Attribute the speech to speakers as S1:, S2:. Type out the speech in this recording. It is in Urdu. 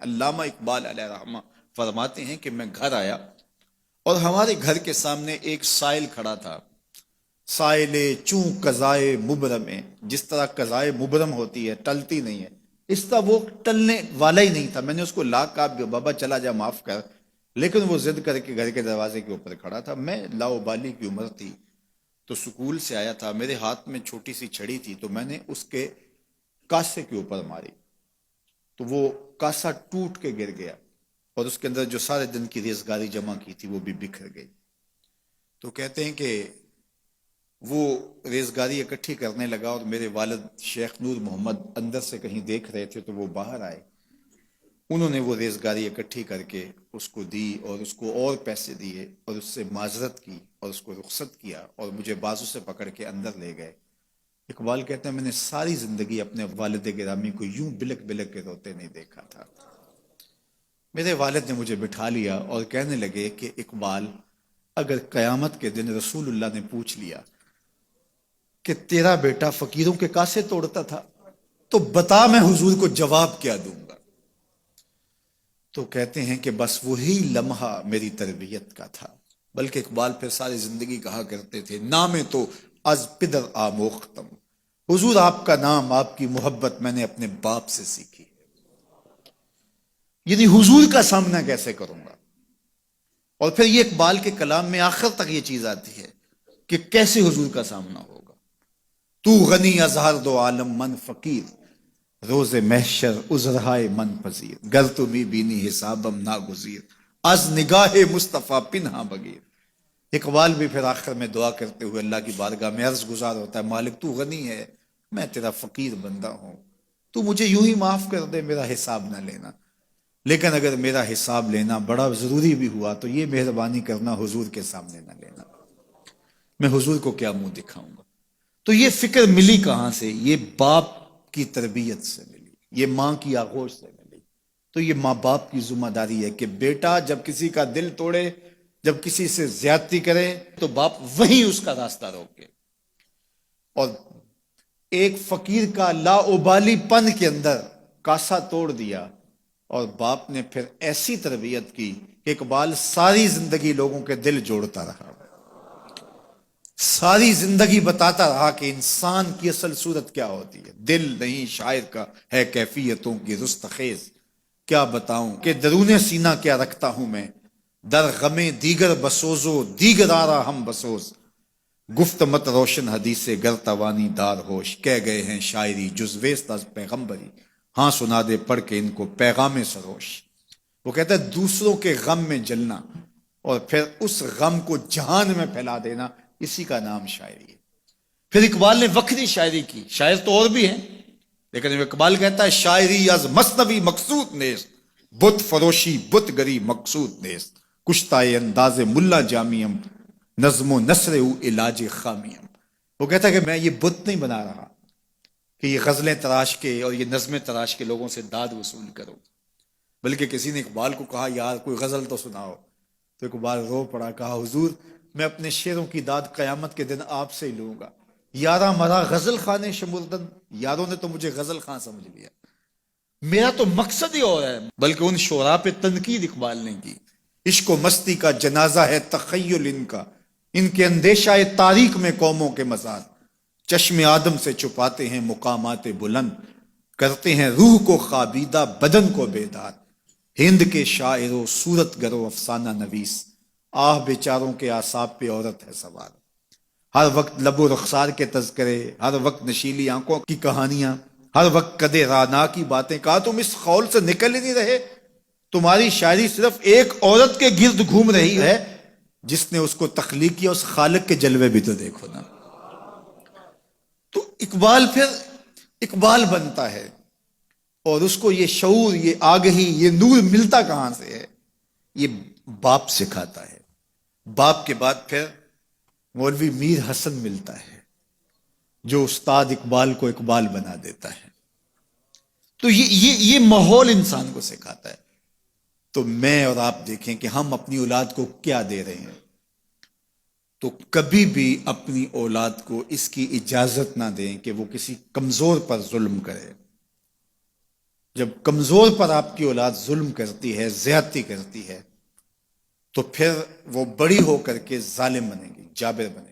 S1: علامہ اقبال علیہ رحمہ فرماتے ہیں کہ میں گھر آیا اور ہمارے گھر کے سامنے ایک سائل کھڑا تھا. سائل چوں قضائے مبرم ہے، جس طرح قضائے مبرم ہوتی ہے، ٹلتی نہیں ہے، اس طرح وہ ٹلنے والا ہی نہیں تھا. میں نے اس کو لا کہا بابا چلا جا معاف کر، لیکن وہ ضد کر کے گھر کے دروازے کے اوپر کھڑا تھا. میں لاؤبالی کی عمر تھی تو سکول سے آیا تھا، میرے ہاتھ میں چھوٹی سی چھڑی تھی، تو میں نے اس کے کاسے کے اوپر ماری تو وہ کاسا ٹوٹ کے گر گیا اور اس کے اندر جو سارے دن کی ریزگاری جمع کی تھی وہ بھی بکھر گئی. تو کہتے ہیں کہ وہ ریزگاری اکٹھی کرنے لگا اور میرے والد شیخ نور محمد اندر سے کہیں دیکھ رہے تھے تو وہ باہر آئے. انہوں نے وہ ریزگاری اکٹھی کر کے اس کو دی اور اس کو اور پیسے دیے اور اس سے معذرت کی اور اس کو رخصت کیا اور مجھے بازو سے پکڑ کے اندر لے گئے. اقبال کہتے ہیں میں نے ساری زندگی اپنے والد گرامی کو یوں بلک بلک کے روتے نہیں دیکھا تھا. میرے والد نے مجھے بٹھا لیا اور کہنے لگے کہ اقبال، اگر قیامت کے دن رسول اللہ نے پوچھ لیا کہ تیرا بیٹا فقیروں کے کاسے توڑتا تھا تو بتا میں حضور کو جواب کیا دوں گا. تو کہتے ہیں کہ بس وہی لمحہ میری تربیت کا تھا. بلکہ اقبال پھر ساری زندگی کہا کرتے تھے نام تو از پدر آموختم، حضور آپ کا نام، آپ کی محبت میں نے اپنے باپ سے سیکھی. یعنی حضور کا سامنا کیسے کروں گا؟ اور پھر یہ اقبال کے کلام میں آخر تک یہ چیز آتی ہے کہ کیسے حضور کا سامنا ہوگا. تو غنی ازہر دو عالم من فقیر، روز محشر عذرہائے من پذیر، گر تو می بینی حسابم ناگزیر، از نگاہ مصطفیٰ پنہا بگیر. اقبال بھی پھر آخر میں دعا کرتے ہوئے اللہ کی بارگاہ میں عرض گزار ہوتا ہے، مالک تو غنی ہے، میں تیرا فقیر بندہ ہوں، تو مجھے یوں ہی معاف کر دے، میرا حساب نہ لینا. لیکن اگر میرا حساب لینا بڑا ضروری بھی ہوا تو یہ مہربانی کرنا حضور کے سامنے نہ لینا، میں حضور کو کیا منہ دکھاؤں گا. تو یہ فکر ملی کہاں سے؟ یہ باپ کی تربیت سے ملی، یہ ماں کی آغوش سے ملی. تو یہ ماں باپ کی ذمہ داری ہے کہ بیٹا جب کسی کا دل توڑے، جب کسی سے زیادتی کرے تو باپ وہیں اس کا راستہ روکے. اور ایک فقیر کا لا ابالی پن کے اندر کاسا توڑ دیا اور باپ نے پھر ایسی تربیت کی کہ اقبال ساری زندگی لوگوں کے دل جوڑتا رہا، ساری زندگی بتاتا رہا کہ انسان کی اصل صورت کیا ہوتی ہے. دل نہیں شاعر کا ہے کیفیتوں کی رستخیز، کیا بتاؤں کہ درون سینہ کیا رکھتا ہوں میں، در غم دیگر بسوزو دیگر آرا ہم بسوز، گفت مت روشن حدیث گر توانی دار ہوش، کہہ گئے ہیں شاعری جزویست از پیغمبری، ہاں سنا دے پڑھ کے ان کو پیغام سروش. وہ کہتا ہے دوسروں کے غم میں جلنا اور پھر اس غم کو جہان میں پھیلا دینا، اسی کا نام شاعری ہے. پھر اقبال نے وقتی شاعری کی، شاعر تو اور بھی ہیں، لیکن اقبال کہتا ہے شاعری از مثنوی مقصود نیست، بت فروشی بت گری مقصود نیست، کشتائے انداز ملا جامیم، نظم و نثر او علاج خامیم. وہ کہتا ہے کہ میں یہ بت نہیں بنا رہا کہ یہ غزلیں تراش کے اور یہ نظمیں تراش کے لوگوں سے داد وصول کرو. بلکہ کسی نے اقبال کو کہا یار کوئی غزل تو سناؤ، تو اقبال رو پڑا، کہا حضور میں اپنے شعروں کی داد قیامت کے دن آپ سے ہی لوں گا. یارہ مرا غزل خانے شمردن، یاروں نے تو مجھے غزل خاں سمجھ لیا، میرا تو مقصد ہی اور ہے. بلکہ ان شعراء پہ تنقید اقبال نے کی، عشق و مستی کا جنازہ ہے تخیل ان کے اندیشہ تاریخ میں قوموں کے مزار، چشم آدم سے چھپاتے ہیں مقامات بلند، کرتے ہیں روح کو خوابیدہ بدن کو بیدار. ہند کے شاعر و صورت گرو افسانہ نویس، آہ بیچاروں کے اعصاب پہ عورت ہے سوار. ہر وقت لب و رخسار کے تذکرے، ہر وقت نشیلی آنکھوں کی کہانیاں، ہر وقت کدے رانا کی باتیں. کہا تم اس خول سے نکل ہی نہیں رہے، تمہاری شاعری صرف ایک عورت کے گرد گھوم رہی ہے جس نے اس کو تخلیق کیا، اس خالق کے جلوے بھی تو دیکھو نا. تو اقبال پھر اقبال بنتا ہے اور اس کو یہ شعور، یہ آگہی، یہ نور ملتا کہاں سے ہے؟ یہ باپ سکھاتا ہے. باپ کے بعد پھر مولوی میر حسن ملتا ہے جو استاد اقبال کو اقبال بنا دیتا ہے. تو یہ ماحول انسان کو سکھاتا ہے. تو میں اور آپ دیکھیں کہ ہم اپنی اولاد کو کیا دے رہے ہیں. تو کبھی بھی اپنی اولاد کو اس کی اجازت نہ دیں کہ وہ کسی کمزور پر ظلم کرے. جب کمزور پر آپ کی اولاد ظلم کرتی ہے، زیادتی کرتی ہے، تو پھر وہ بڑی ہو کر کے ظالم بنے گی، جابر بنے گی۔